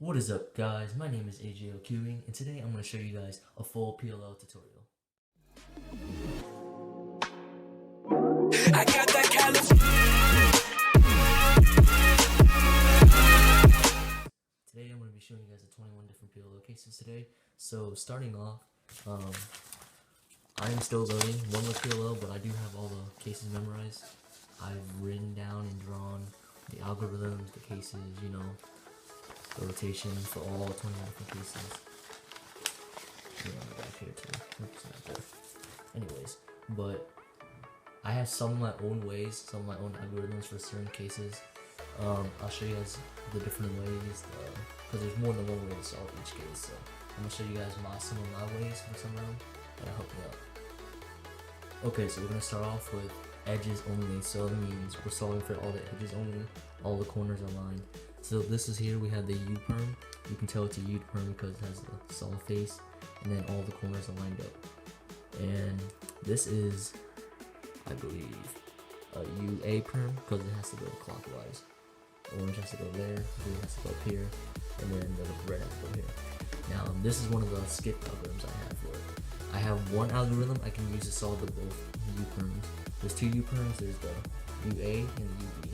What is up, guys? My name is AJO Queuing, and today I'm going to show you guys a full PLL tutorial. I got that Today I'm going to be showing you guys the 21 different PLL cases today. So starting off, I am still learning one with PLL, but I do have all the cases memorized. I've written down and drawn the algorithms, the cases, the rotation for all 21 different cases. Back here too. Oops, not there. Anyways, but I have some of my own ways, some of my own algorithms for certain cases. I'll show you guys the different ways, because there's more than one way to solve each case. So I'm gonna show you guys some of my ways for some of them, and I'll help you out. Okay, so we're gonna start off with edges only. So it means we're solving for all the edges only, all the corners are lined. So this is here, we have the U-perm. You can tell it's a U-perm because it has the solid face, and then all the corners are lined up. And this is, I believe, a UA perm because it has to go clockwise. Orange has to go there, blue has to go up here, and then the red has to go here. Now, this is one of the skip algorithms I have for it. I have one algorithm I can use to solve the both U-perms. There's two U-perms, there's the UA and the UB.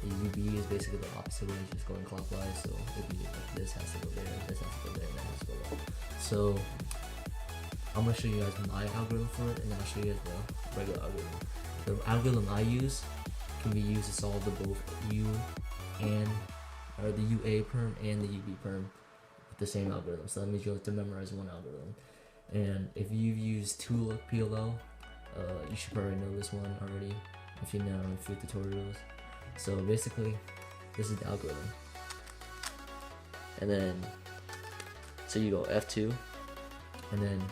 The UB is basically the opposite way, just going clockwise, so it'd be like this has to go there, this has to go there, and that has to go there. So, I'm going to show you guys my algorithm for it, and then I'll show you guys the regular algorithm. The algorithm I use can be used to solve the both the UA perm and the UB perm with the same algorithm. So that means you have to memorize one algorithm. And if you've used two PLL, you should probably know this one already if you know a few tutorials. So basically, this is the algorithm. And then, so you go F2, and then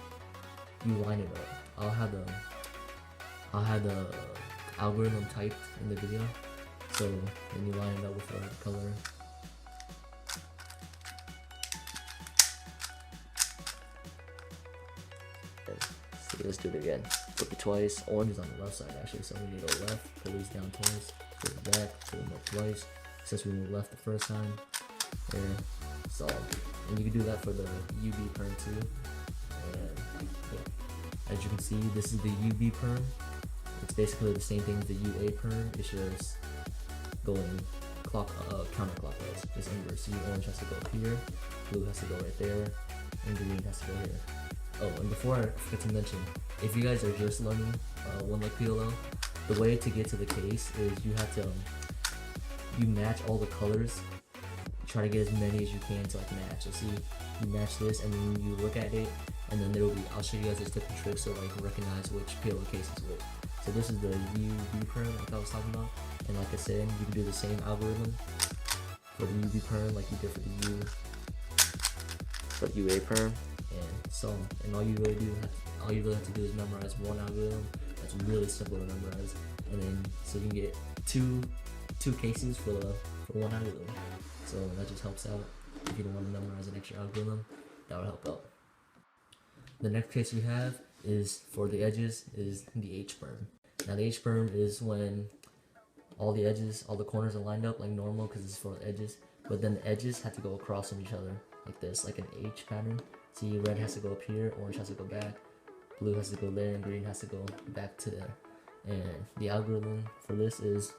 you line it up. I'll have the algorithm typed in the video. So then you line it up with the color. So let's do it again. Flip it twice. Orange is on the left side actually, so we need to go left, pull these down twice, pull it back, pull them up twice. Since we moved left the first time, there, solved. And you can do that for the UB perm too. And yeah. As you can see, this is the UB perm. It's basically the same thing as the UA perm. It's just going counterclockwise, just inverse. So orange has to go up here, blue has to go right there, and green has to go here. Oh, and before I forget to mention, if you guys are just learning one like PLL, the way to get to the case is you have to you match all the colors. Try to get as many as you can to like match. So see, you match this, and then you look at it, and then there will be. I'll show you guys this different tricks so like recognize which PLL case is which. So this is the UB perm like I was talking about, and like I said, you can do the same algorithm for the UB perm like you did for the UA perm, and so all you really have to do is memorize one algorithm. That's really simple to memorize, and then so you can get two cases for one algorithm. So that just helps out if you don't want to memorize an extra algorithm. That would help out. The next case we have is for the edges is the H-perm. Now the H-perm is when all the edges, all the corners are lined up like normal because it's for the edges, but then the edges have to go across from each other like this, like an H pattern. See, red has to go up here, orange has to go back, blue has to go there, and green has to go back to there. And the algorithm for this is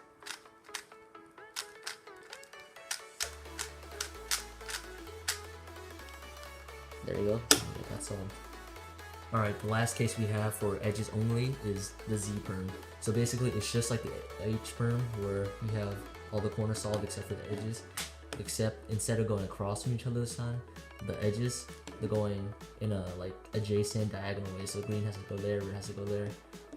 there you go, that's all. Alright, the last case we have for edges only is the Z-perm. So basically it's just like the H-perm where you have all the corners solved except for the edges. Except instead of going across from each other this time, the edges, they're going in a like adjacent diagonal way. So green has to go there, red has to go there,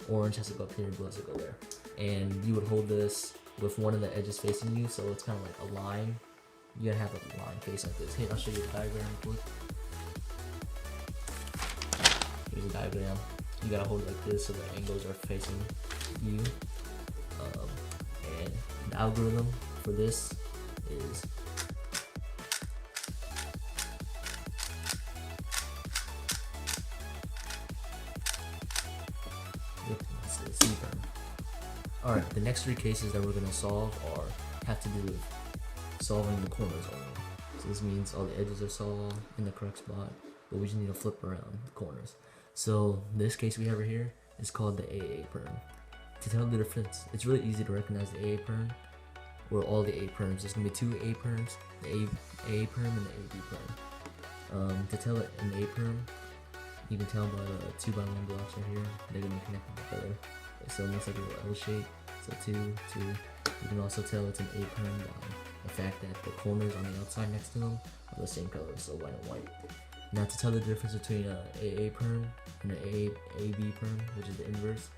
orange has to go up here, and blue has to go there. And you would hold this with one of the edges facing you, so it's kind of like a line. You gotta have a line face like this. Hey, I'll show you the diagram real quick. Here's a diagram. You gotta hold it like this so the angles are facing you. And the algorithm for this is C-perm. Alright, the next three cases that we're gonna solve have to do with solving the corners only. So this means all the edges are saw in the correct spot, but we just need to flip around the corners. So this case we have right here is called the AA perm. To tell the difference, it's really easy to recognize the AA perm or all the A perms. There's gonna be two A perms, the A perm and the AB perm. To tell it an A perm, you can tell by the 2x1 blocks right here. They're gonna be connected together, so it looks like a little L shape. So 2, 2. You can also tell it's an A perm by the fact that the corners on the outside next to them are the same color, so white and white. Now to tell the difference between an AA perm and an AB perm, which is the inverse,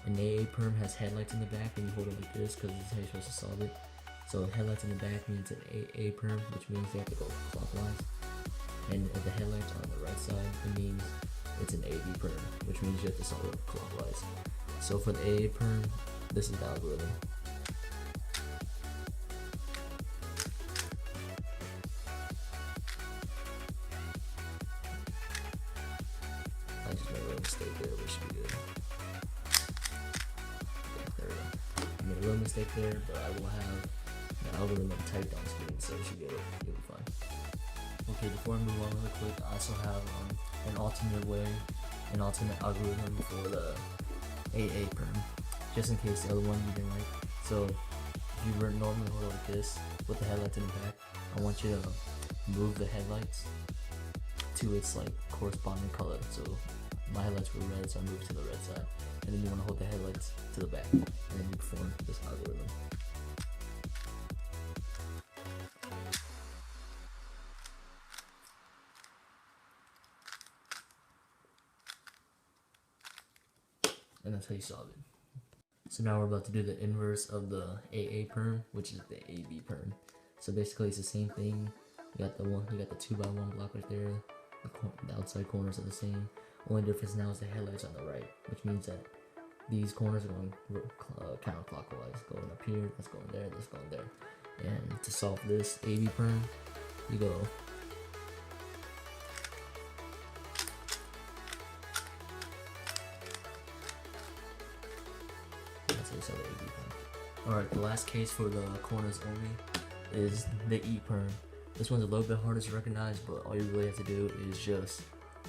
an AA perm has headlights in the back and you hold it like this because this is how you're supposed to solve it. So headlights in the back means an AA perm, which means they have to go clockwise. And if the headlights are on the right side, it means it's an AB perm, which means you have to solve it clockwise. So for the AA perm, this is the algorithm. I just made a little mistake there, which should be good. Yeah, there we go. I made a little mistake there, but I will have the algorithm typed on screen, so you should get it. You'll be fine. Okay, before I move on really quick, I also have an alternate algorithm for the AA perm, just in case the other one you didn't like. So if you were normally hold it like this with the headlights in the back, I want you to move the headlights to its like corresponding color. So my headlights were red, so I moved to the red side, and then you want to hold the headlights to the back, and then you perform this algorithm. And that's how you solve it. So now we're about to do the inverse of the AA perm, which is the AB perm. So basically it's the same thing. You got the 2x1 block right there. The outside corners are the same. Only difference now is the headlights on the right, which means that these corners are going counterclockwise. Going up here, that's going there, that's going there. And to solve this AB perm, you go Alright, the last case for the corners only is the E perm. This one's a little bit harder to recognize, but all you really have to do is just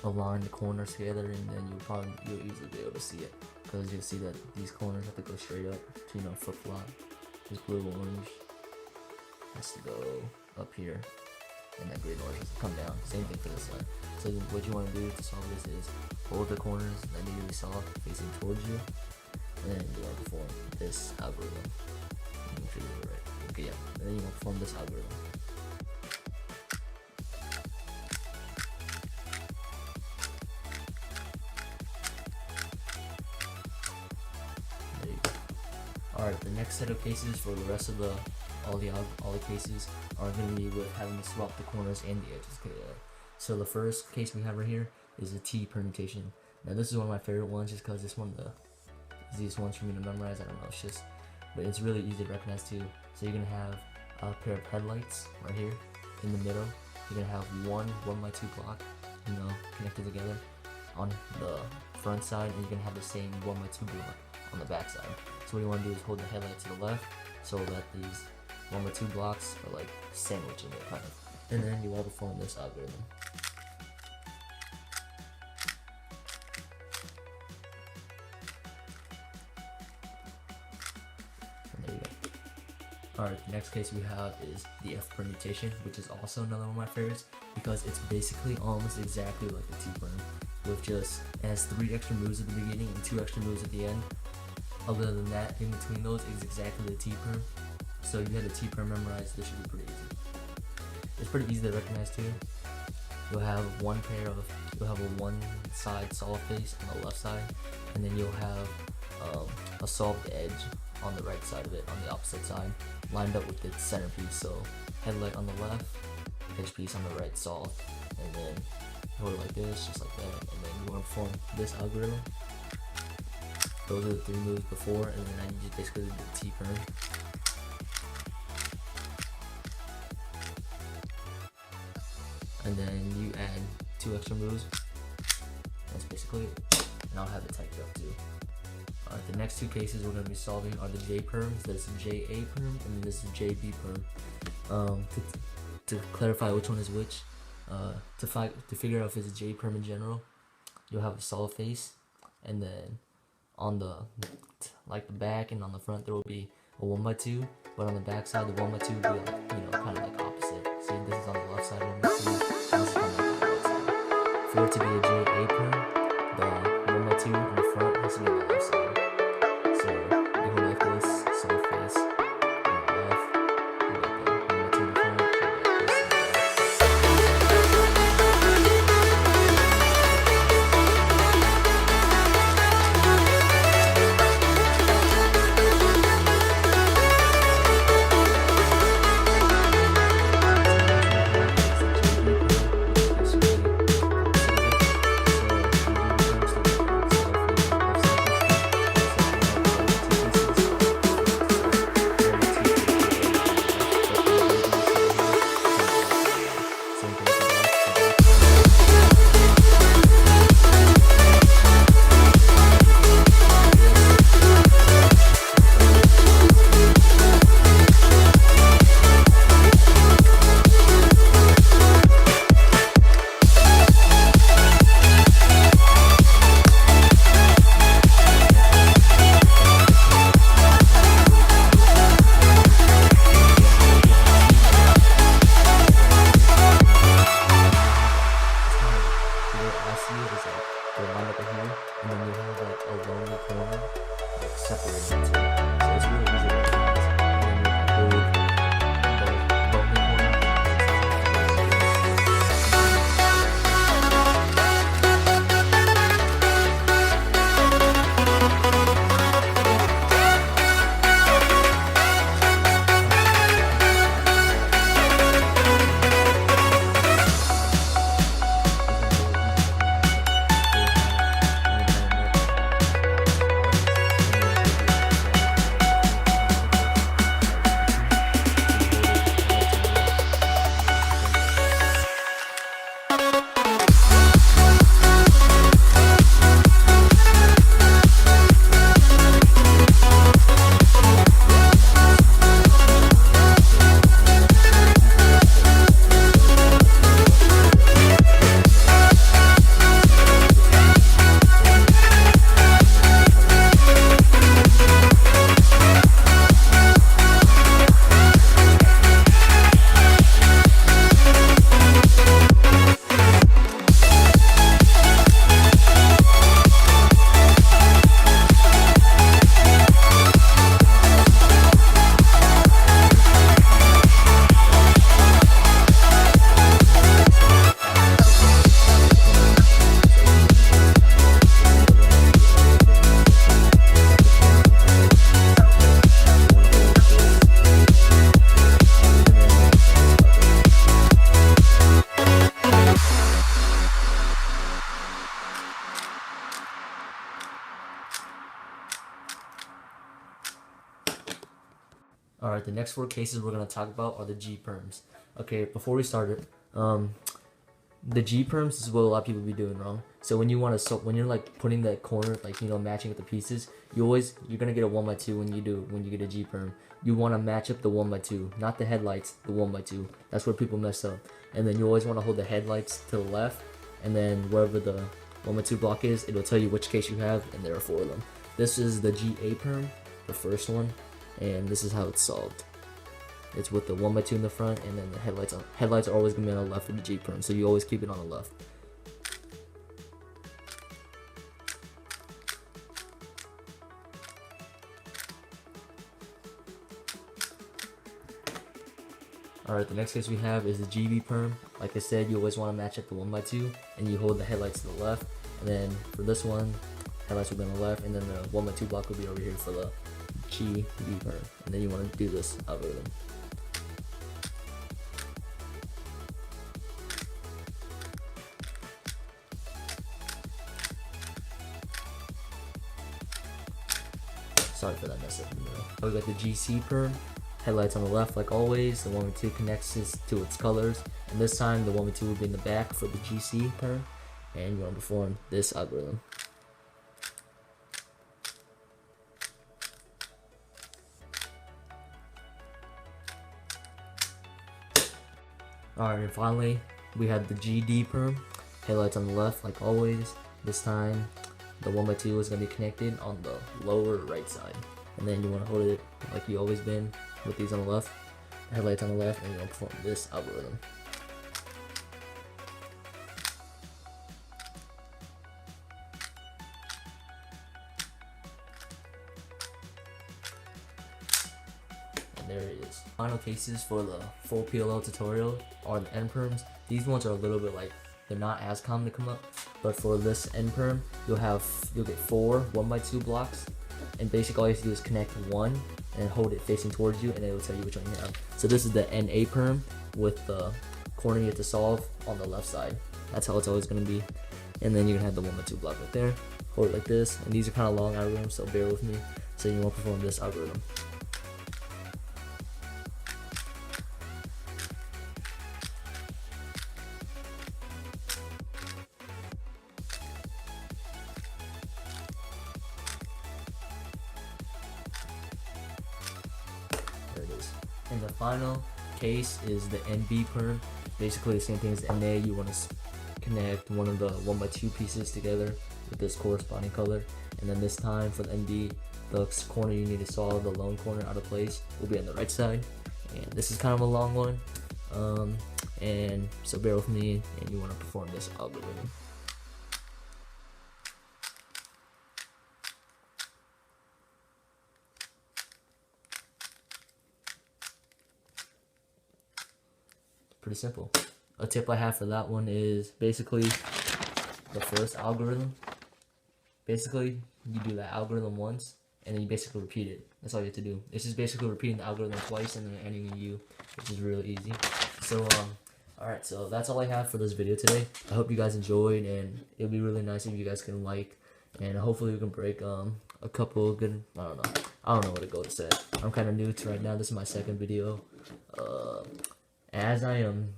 align the corners together, and then you'll easily be able to see it, because you'll see that these corners have to go straight up to flip flop. This blue and orange has to go up here, and that green and orange has to come down. Same thing for this side. So what you want to do to solve this is hold the corners that need to be solved facing towards you, and then you want to perform this algorithm. Make sure you do it right. Okay, yeah. And then you want to perform this algorithm. There you go. Alright, the next set of cases for the rest of all the cases are going to be with having to swap the corners and the edges together. So the first case we have right here is a T permutation. Now this is one of my favorite ones, just because it's one of the easiest ones for me to memorize. I don't know, but it's really easy to recognize too. So you're gonna have a pair of headlights right here in the middle. You're gonna have one 1x2 block, connected together on the front side, and you're gonna have the same 1x2 block on the back side. So what you want to do is hold the headlight to the left, so that these 1x2 blocks are like sandwiching it kind of, and then you want to perform this algorithm. Alright, the next case we have is the F permutation, which is also another one of my favorites, because it's basically almost exactly like the T perm, with just, it has 3 extra moves at the beginning and 2 extra moves at the end. Other than that, in between those is exactly the T perm. So you have the T perm memorized, this should be pretty easy. It's pretty easy to recognize too. You'll have a one side solved face on the left side, and then you'll have a solved edge on the right side of it, on the opposite side, lined up with its centerpiece. So headlight on the left, edge piece on the right solved, and then hold it like this, just like that, and then you want to perform this algorithm. Those are the 3 moves before, and then you just basically do the T perm. And then you add 2 extra moves. That's basically it. And I'll have it typed up too. Alright, the next 2 cases we're going to be solving are the J perms. There's a JA perm, and then this is JB perm. to clarify which one is which, to figure out if it's a J perm in general, you'll have a solid face, and then on the back and on the front there will be a 1x2, but on the back side the 1x2 will be like, kind of like opposite. See, this is on the left side 1x2, and this is kind of like on the right side. For it to be a JA perm, the 1x2 in the front has to be on the left side. So you go like this, solid face, on the left, you got the 1x2 in the front, you got this in the back. Alright, the next 4 cases we're going to talk about are the G perms. Okay, before we start it, the G perms is what a lot of people be doing wrong. So when you want to, when you're like putting that corner, like, matching with the pieces, you're going to get a 1x2 when you get a G perm. You want to match up the 1x2, not the headlights, the 1x2. That's where people mess up. And then you always want to hold the headlights to the left, and then wherever the 1x2 block is, it'll tell you which case you have, and there are 4 of them. This is the GA perm, the first one, and this is how it's solved. It's with the 1x2 in the front, and then the headlights are always going to be on the left of the G perm, so you always keep it on the left. Alright, the next case we have is the GB perm. Like I said, you always want to match up the 1x2, and you hold the headlights to the left. And then for this one, headlights will be on the left, and then the 1x2 block will be over here for the GB perm. And then you want to do this algorithm. Sorry for that mess up in the middle. We got the GC perm. Headlights on the left like always, the 1x2 connects to its colors, and this time the 1x2 will be in the back for the GC perm, and you want to perform this algorithm. Alright, and finally, we have the GD perm. Headlights on the left, like always. This time, the 1x2 is going to be connected on the lower right side. And then you want to hold it like you always been with these on the left. Headlights on the left, and you're going to perform this algorithm. There it is. Final cases for the full PLL tutorial are the end perms. These ones are a little bit like, they're not as common to come up, but for this end perm, you'll get 4 1x2 blocks, and basically all you have to do is connect one and hold it facing towards you, and it will tell you which one you have. So this is the NA perm with the corner you have to solve on the left side. That's how it's always going to be. And then you're going to have the 1x2 block right there. Hold it like this, and these are kind of long algorithms, so bear with me. So you want to perform this algorithm. There it is. And the final case is the NB perm. Basically the same thing as the NA. You want to connect one of the 1x2 pieces together with this corresponding color. And then this time for the NB, the corner you need to solve, the lone corner out of place, will be on the right side. And this is kind of a long one. And so bear with me, and you want to perform this algorithm. Pretty simple. A tip I have for that one is basically the first algorithm. Basically, you do that algorithm once, and then you basically repeat it. That's all you have to do. It's just basically repeating the algorithm twice and then ending in U, which is really easy. So, alright, so that's all I have for this video today. I hope you guys enjoyed, and it would be really nice if you guys can like, and hopefully we can break a couple good, I don't know what to go to say. I'm kind of new to right now. This is my second video. As I am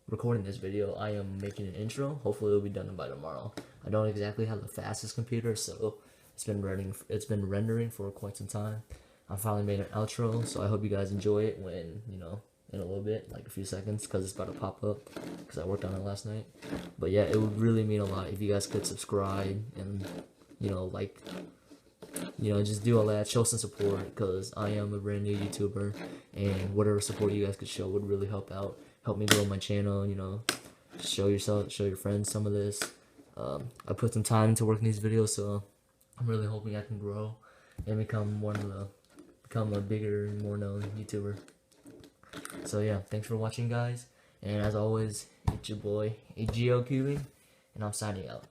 recording this video, I am making an intro. Hopefully it'll be done by tomorrow. I don't exactly have the fastest computer, so it's been rendering for quite some time. I finally made an outro, so I hope you guys enjoy it when, you know, in a little bit, like a few seconds, because it's about to pop up, because I worked on it last night. But yeah, it would really mean a lot if you guys could subscribe and, you know, like, you know, just do all that, show some support, because I am a brand new YouTuber, and whatever support you guys could show would really help me grow my channel. You know, show your friends some of this. I put some time into working these videos, so I'm really hoping I can grow and become a bigger and more known YouTuber. So yeah, thanks for watching, guys, and as always, it's your boy TheCubicle, and I'm signing out.